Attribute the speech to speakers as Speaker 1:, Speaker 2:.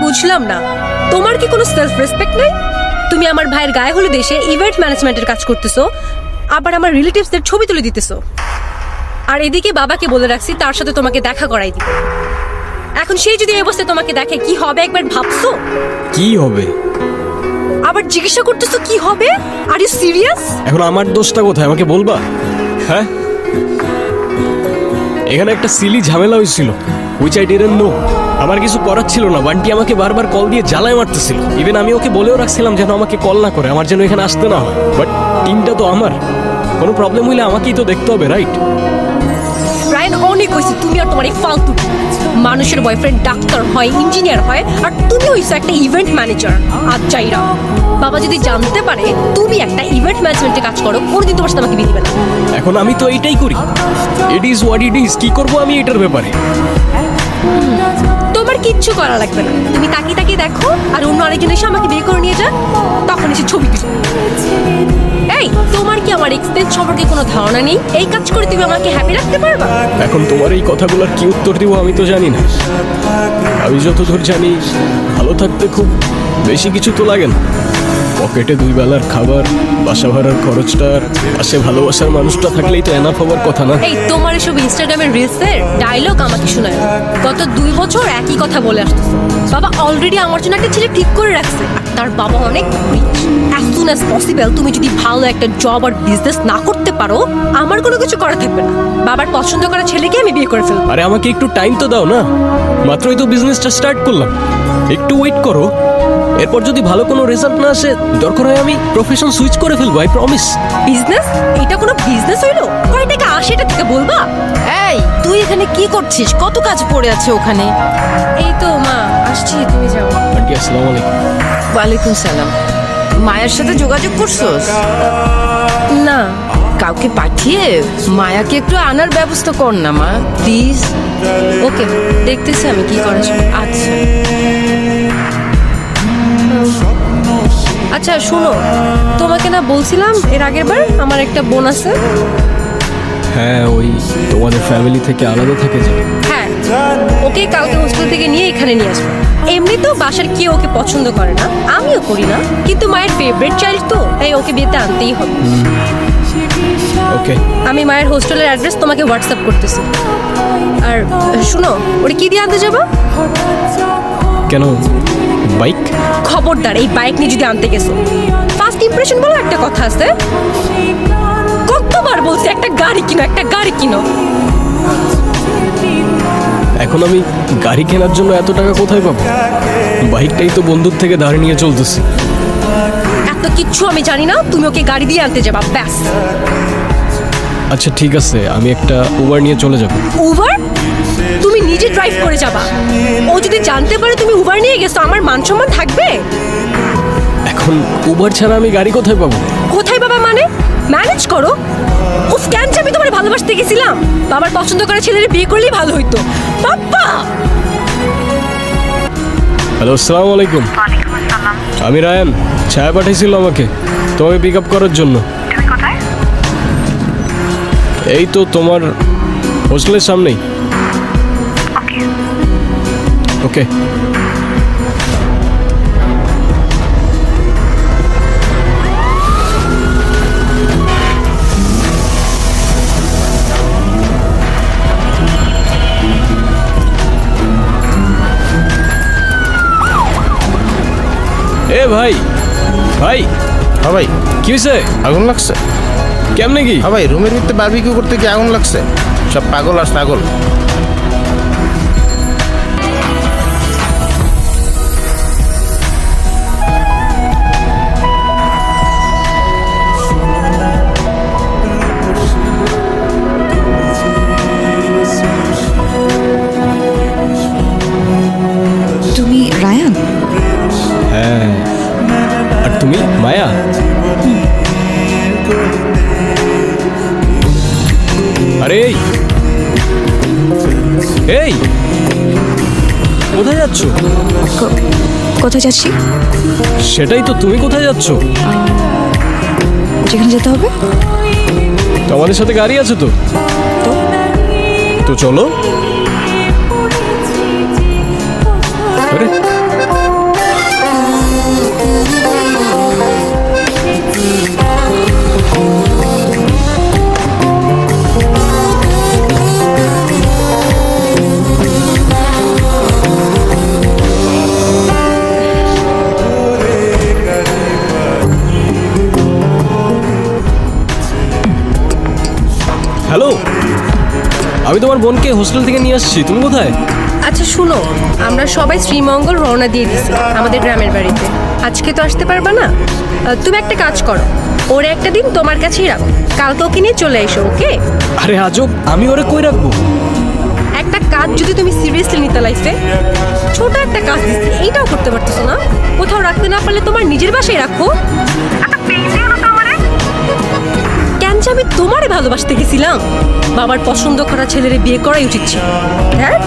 Speaker 1: বুঝলাম না, তোমার কি কোনো সেলফ রেসপেক্ট নেই? তুমি আমার ভাইয়ের গায়ে হলুদ দেশে ইভেন্ট ম্যানেজমেন্টের কাজ করতেছো, আবার আমার রিলেটিভসদের ছবি তুলে দিতেছো, আর এদিকে বাবাকে বলে রাখছি তার সাথে তোমাকে দেখা করাই দিবে। এখন সেই যদি এই অবস্থায় তোমাকে দেখে কি হবে একবার ভাবছো?
Speaker 2: কি হবে?
Speaker 1: আবার জিজ্ঞাসা করতেছো কি হবে? Are you serious?
Speaker 2: এখন আমার দোষটা কোথায় আমাকে বলবা? হ্যাঁ, এখানে একটা সিলি ঝামেলা হয়েছিল, হুইচ আই ডিডন্ট নো। আমার কিছু করার ছিল না, বান্টি আমাকে বারবার কল দিয়ে জ্বালায় মারতেছিল। ইভেন আমি ওকে বলেও রাখছিলাম যেন আমাকে কল না করে, আমার যেন এখানে আসতে না হয়। বাট টিমটা তো আমার, কোনো প্রবলেম হইলে আমাকেই তো দেখতে হবে, রাইট?
Speaker 1: রায়ন, অনেক হয়েছে তুমি আর তোমার এই ফালতু। মানুষের বয়ফ্রেন্ড ডাক্তার হয়, ইঞ্জিনিয়ার হয়, আর তুমি হইছো একটা ইভেন্ট ম্যানেজার। আজ চাইরা বাবা যদি জানতে পারে তুমি একটা ইভেন্ট ম্যানেজমেন্টে কাজ করো, কোনোদিন তোমার সাথে আমাকে বিয়ে দিবে না।
Speaker 2: এখন আমি তো এইটাই করি, it is what it is. কি করবো আমি এটার ব্যাপারে?
Speaker 1: তোমার কিচ্ছু করা লাগবে না, তুমি তাকিয়ে তাকিয়ে দেখো আর অন্য আরেকজন এসে আমাকে বিয়ে করে নিয়ে যা, তখন এসে ছবি তুলো। এই, তোমার কি আমার এক্সপেন্স সম্পর্কে কোনো ধারণা নেই? এই কাজ করে তুমি আমাকে হ্যাপি রাখতে পারবা?
Speaker 2: এখন তোমার এই কথাগুলোর কি উত্তর দিব আমি তো জানি না। আমি যতদূর জানি, ভালো থাকতে খুব বেশি কিছু তো লাগে না। পকেটে 2 বেলার খাবার, বাসা ভাড়ার খরচটা, পাশে ভালোবাসার মানুষটা থাকলেই তো এনাফ হওয়ার কথা না?
Speaker 1: এই, তোমার এসব ইনস্টাগ্রামের রিলসের ডায়লগ আমাকে শোনায়। গত 2 বছর একই কথা বলে আসতেছে। বাবা অলরেডি আমার জন্য একটা ছেলে ঠিক করে রাখছে, আর তার বাবা অনেক rich. As soon as possible তুমি যদি ভালো একটা জব আর বিজনেস না করতে পারো, আমার কোনো কিছু করা থাকবে না। বাবার পছন্দ করা ছেলেকে আমি বিয়ে করে ফেলবো।
Speaker 2: আরে আমাকে একটু টাইম তো দাও না, মাত্রই তো বিজনেসটা স্টার্ট করলাম, একটু ওয়েট করো। এরপর যদি ভালো কোনো রেজাল্ট না আসে, দরকার হয় আমি প্রফেশন সুইচ করে ফেলবো, আই প্রমিস।
Speaker 1: বিজনেস? এটা কোনো বিজনেস হইলো? কয় টাকা আসে এটা থেকে বলবা?
Speaker 3: এই, তুই এখানে কি করছিস? কত কাজ পড়ে আছে ওখানে।
Speaker 1: এই তো মা, আসছি, তুমি যাও।
Speaker 2: আন্টি আসসালামু আলাইকুম।
Speaker 3: ওয়ালাইকুম সালাম। মায়ের সাথে যোগাযোগ করছোস?
Speaker 1: না।
Speaker 3: কাউকে পাঠিয়ে মায়াকে একটু আনার ব্যবস্থা কর না মা, প্লিজ।
Speaker 1: ওকে, দেখতেছি আমি কি করা যায়।
Speaker 3: আচ্ছা।
Speaker 1: আচ্ছা শোনো, তোমাকে না বলছিলাম এর আগের বার আমার একটা বোন আছে?
Speaker 2: হ্যাঁ, ওই তোমাদের ফ্যামিলি থেকে আলাদা থাকে যে।
Speaker 1: হ্যাঁ, ওকে কালকে হোস্টেল থেকে নিয়ে এখানে নিয়ে আসবো। এমনিতেও বাসার কেউ ওকে পছন্দ করে না, আমিও করি না, কিন্তু মায়ের ফেভারিট চাইল্ড তো, তাই ওকে বিয়েতে আনতেই হবে।
Speaker 2: ওকে,
Speaker 1: আমি মায়ের হোস্টেলের অ্যাড্রেস তোমাকে হোয়াটসঅ্যাপ করতেছি। আর শুনো, ওটা কি দিয়ে আনতে যাবো?
Speaker 2: কেন, বাইক?
Speaker 1: খবরদার এই বাইক নিয়ে যদি আনতে গেছো। ফার্স্ট ইমপ্রেশন বলে একটা কথা আছে, কতবার বলছি একটা গাড়ি কিনো, একটা গাড়ি কিনো।
Speaker 2: এখন আমি গাড়ি কেনার জন্য এত টাকা কোথায় পাবো? বাইকটাই তো বন্ধুর থেকে ধার নিয়ে চলতেছি।
Speaker 1: এত কিচ্ছু আমি জানি না, তুমি ওকে গাড়ি দিয়ে আনতে যাবা, ব্যাস।
Speaker 2: আচ্ছা ঠিক আছে, আমি একটা উবার নিয়ে চলে যাব।
Speaker 1: উবার? তুমি নিজে ড্রাইভ করে যাবা? ও যদি জানতে পারে তুমি উবার নিয়ে গেছো, আমার মান সম্মান থাকবে?
Speaker 2: এখন উবার ছাড়া আমি গাড়ি কোথায় পাবো?
Speaker 1: কোথায় বাবা মানে? ম্যানেজ করো। উফ, কেন যে আমি তোমার ভালোবাসতে গেছিলাম? বাবার পছন্দ করা ছেলের বিয়ে করলেই ভালো হইতো। বাবা!
Speaker 2: হ্যালো, আসসালামু আলাইকুম। আমি রায়ান, ছায়া পাঠিয়েছিল আমাকে তোমাকে পিক আপ করার জন্য। এই তো তোমার হোস্টেলের সামনেই। ওকে। এ ভাই, ভাই।
Speaker 4: হ্যাঁ ভাই,
Speaker 2: কি হয়েছে?
Speaker 4: আগুন লাগছে?
Speaker 2: কেমনে কি?
Speaker 4: হ্যাঁ ভাই, রুমের ভিতরে বারবিকিউ করতে গিয়ে আগুন লাগছে। সব পাগল আর ছাগল।
Speaker 5: তুমি রায়ান?
Speaker 2: হ্যাঁ, আর তুমি মায়া? আরে এই এই, কোথায় যাচ্ছ?
Speaker 5: কোথায় যাচ্ছি?
Speaker 2: সেটাই তো, তুমি কোথায় যাচ্ছ?
Speaker 5: যেখানে যেতে হবে।
Speaker 2: তো আমাদের সাথে গাড়ি আছে তো?
Speaker 5: তো
Speaker 2: তো চলো। আরে হ্যালো, আমি তোমার বোনকে হোস্টেল থেকে নিয়ে আসছি। তুমি কোথায়?
Speaker 1: আচ্ছা শুনো, আমরা সবাই শ্রীমঙ্গল রওনা দিয়ে দিছি আমাদের গ্রামের বাড়িতে। আজকে তো আসতে পারবা না। তুমি একটা কাজ করো, ওর একটা দিন তোমার কাছেই রাখো, কালকে ওকে নিয়ে চলে এসো, ওকে?
Speaker 2: আরে আজব, আমি ওরে কই রাখবো?
Speaker 1: একটা কাজ যদি তুমি সিরিয়াসলি নিতে লাইফে, ছোট একটা কাজ দিচ্ছি, এইটাও করতে পারতেছো না। কোথাও রাখতে না পারলে তোমার নিজের বাসায় রাখো। কেন যে আমি তোমারে ভালোবাসতে গেছিলাম? বাবার পছন্দ করা ছেলেরে বিয়ে করাই উচিত ছিল। হ্যাঁ